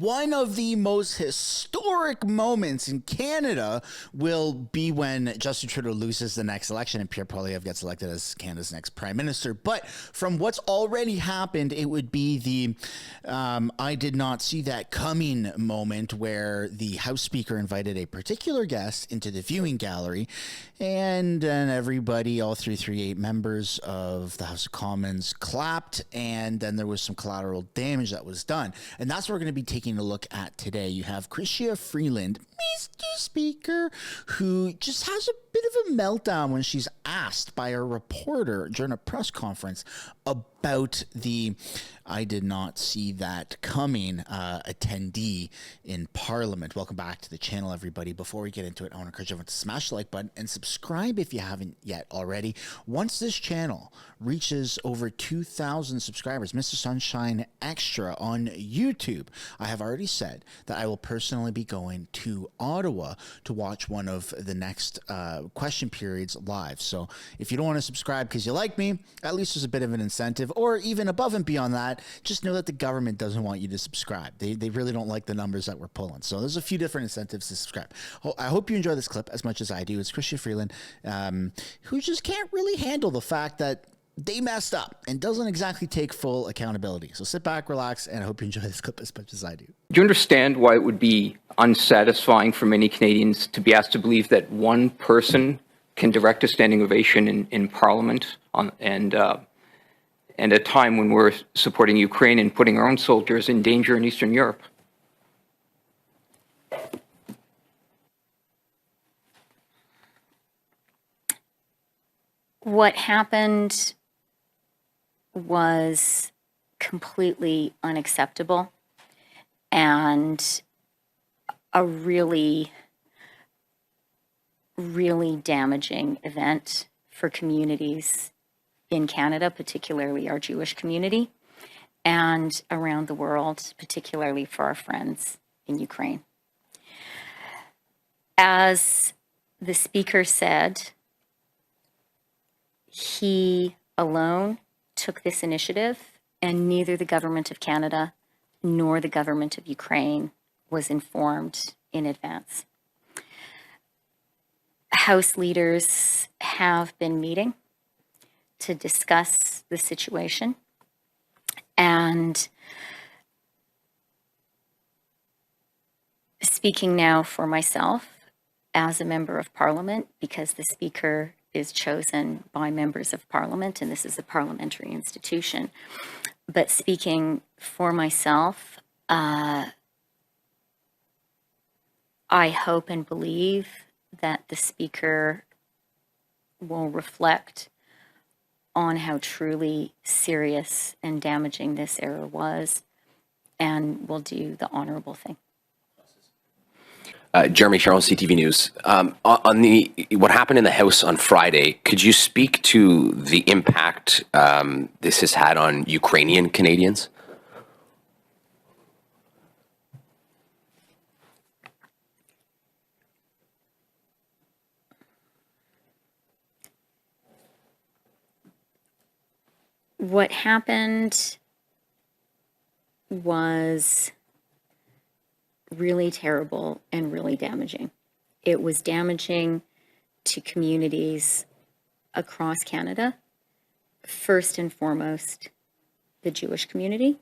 one of the most historic moments in Canada will be when Justin Trudeau loses the next election and Pierre Poilievre gets elected as Canada's next prime minister. But from what's already happened, it would be the I did not see that coming moment where the House Speaker invited a particular guest into the viewing gallery, and then everybody, all 338 members of the House of Commons, clapped, and then there was some collateral damage that was done. And that's what we're going to be taking a look at today. You have Freeland, Mr. Speaker, who just has a bit of a meltdown when she's asked by a reporter during a press conference about the I did not see that coming attendee in Parliament. Welcome back to the channel, everybody. Before we get into it, I want to encourage everyone to smash the like button and subscribe if you haven't yet already. Once this channel reaches over 2,000 subscribers, Mr. Sunshine Extra on YouTube, I have already said that I will personally be going to Ottawa to watch one of the next question periods live. So if you don't want to subscribe because you like me, at least there's a bit of an incentive, or even above and beyond that, just know that the government doesn't want you to subscribe. They really don't like the numbers that we're pulling. So there's a few different incentives to subscribe. I hope you enjoy this clip as much as I do. It's Freeland, who just can't really handle the fact that they messed up and doesn't exactly take full accountability. So sit back, relax, and I hope you enjoy this clip as much as I do. Do you understand why it would be unsatisfying for many Canadians to be asked to believe that one person can direct a standing ovation in Parliament and a time when we're supporting Ukraine and putting our own soldiers in danger in Eastern Europe? What happened was completely unacceptable and a really, really damaging event for communities in Canada, particularly our Jewish community, and around the world, particularly for our friends in Ukraine. As the speaker said, he alone took this initiative, and neither the government of Canada nor the government of Ukraine was informed in advance. House leaders have been meeting to discuss the situation, and speaking now for myself as a member of Parliament, because the Speaker is chosen by members of Parliament, and this is a parliamentary institution. But speaking for myself, I hope and believe that the Speaker will reflect on how truly serious and damaging this error was, and will do the honorable thing. Jeremy Sherrill, CTV News. On what happened in the House on Friday, could you speak to the impact this has had on Ukrainian Canadians? What happened was really terrible and really damaging. It was damaging to communities across Canada, first and foremost, the Jewish community,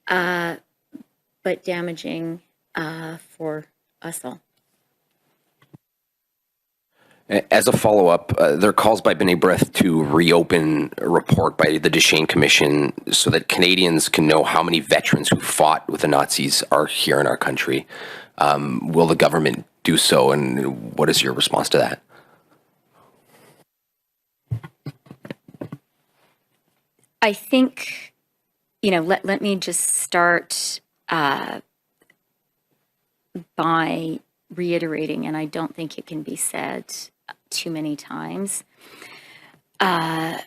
but damaging for us all. As a follow-up, there are calls by B'nai B'rith to reopen a report by the Deschênes Commission so that Canadians can know how many veterans who fought with the Nazis are here in our country. Will the government do so, and what is your response to that? I think, let me just start by reiterating, and I don't think it can be said too many times, how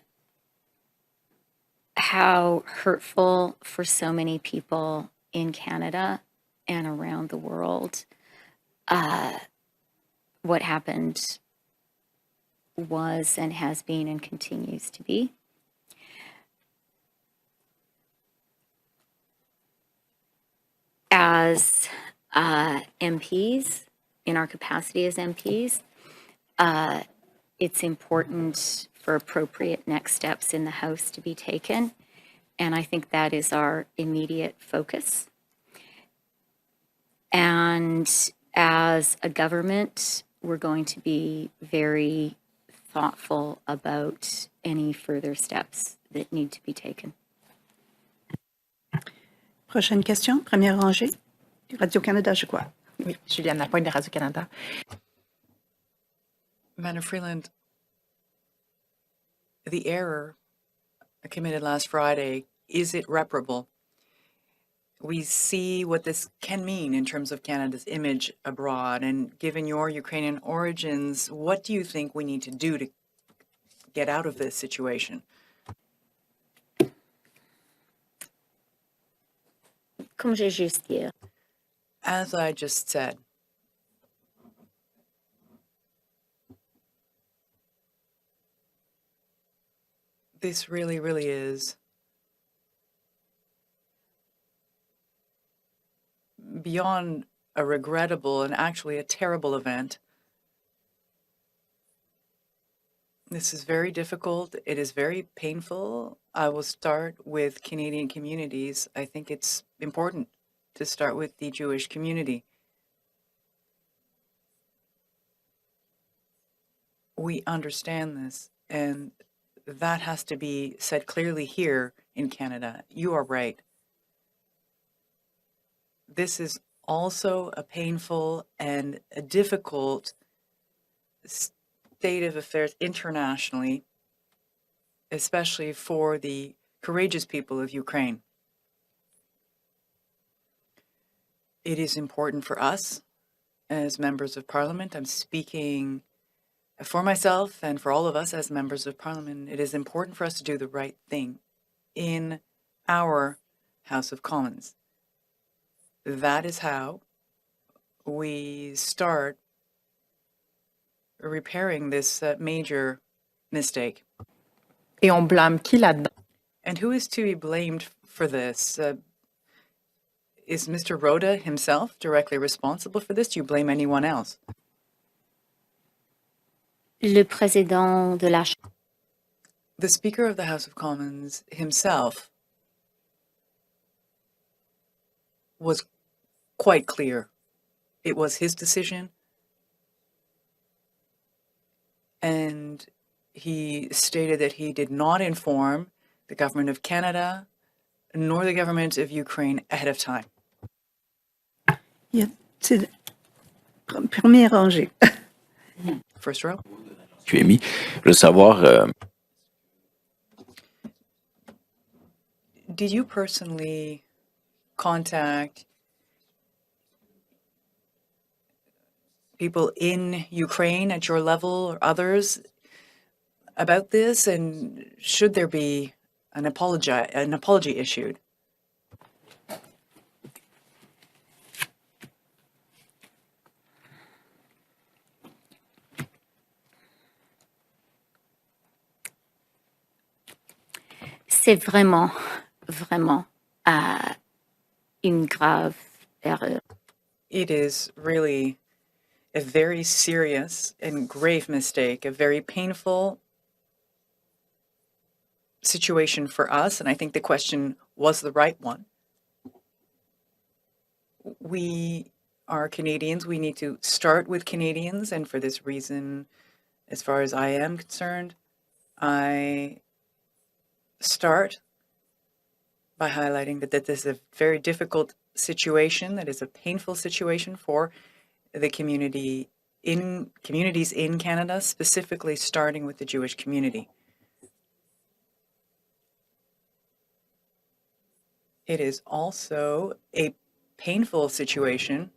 hurtful for so many people in Canada and around the world what happened was and has been and continues to be. as MPs, in our capacity as MPs, it's important for appropriate next steps in the House to be taken. And I think that is our immediate focus. And as a government, we're going to be very thoughtful about any further steps that need to be taken. Prochaine question, première rangée. Radio-Canada, je crois. Oui, Juliane Lapointe de Radio-Canada. Madam Freeland, the error committed last Friday, is it reparable? We see what this can mean in terms of Canada's image abroad, and given your Ukrainian origins, what do you think we need to do to get out of this situation? Comme j'ai juste dit. As I just said, this really, really is beyond a regrettable and actually a terrible event. This is very difficult. It is very painful. I will start with Canadian communities. I think it's important to start with the Jewish community. We understand this, and that has to be said clearly here in Canada. You are right. This is also a painful and a difficult state of affairs internationally, especially for the courageous people of Ukraine. It is important for us as members of Parliament. I'm speaking for myself and for all of us as members of Parliament. It is important for us to do the right thing in our House of Commons. That is how we start repairing this major mistake. Et on blâme qui là-dedans? And who is to be blamed for this? Is Mr. Rhoda himself directly responsible for this? Do you blame anyone else? Le président de la The Speaker of the House of Commons himself was quite clear. It was his decision, and he stated that he did not inform the government of Canada nor the government of Ukraine ahead of time. Yeah, c'est première rangée. First row. Tu es mis. Je veux savoir. Did you personally contact people in Ukraine at your level or others about this? And should there be an apology issued? C'est vraiment, vraiment une grave erreur. It is really a very serious and grave mistake, a very painful situation for us, and I think the question was the right one. We are Canadians. We need to start with Canadians, and for this reason, as far as I am concerned, I start by highlighting that this is a very difficult situation, that is a painful situation for the communities in Canada, specifically starting with the Jewish community. It is also a painful situation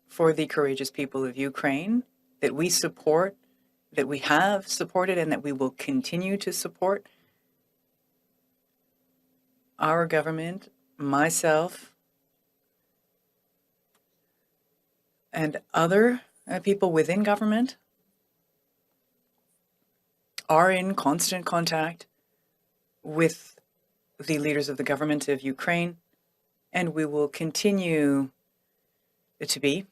for the courageous people of Ukraine that we support, that we have supported, and that we will continue to support. Our government, myself, and other people within government are in constant contact with the leaders of the government of Ukraine and we will continue to be.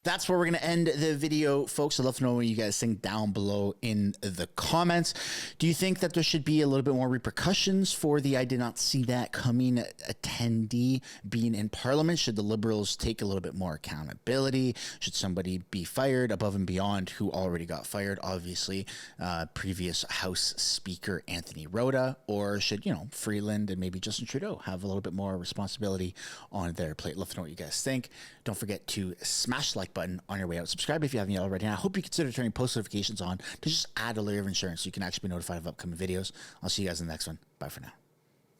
That's where we're going to end the video, folks. I'd love to know what you guys think down below in the comments. Do you think that there should be a little bit more repercussions for the "I did not see that coming" attendee being in Parliament? Should the Liberals take a little bit more accountability? Should somebody be fired above and beyond who already got fired? Obviously, previous House Speaker Anthony Rota, or should, you know, Freeland and maybe Justin Trudeau have a little bit more responsibility on their plate? Love to know what you guys think. Don't forget to smash the like button on your way out. Subscribe if you haven't yet already. And I hope you consider turning post notifications on to just add a layer of insurance so you can actually be notified of upcoming videos. I'll see you guys in the next one. Bye for now.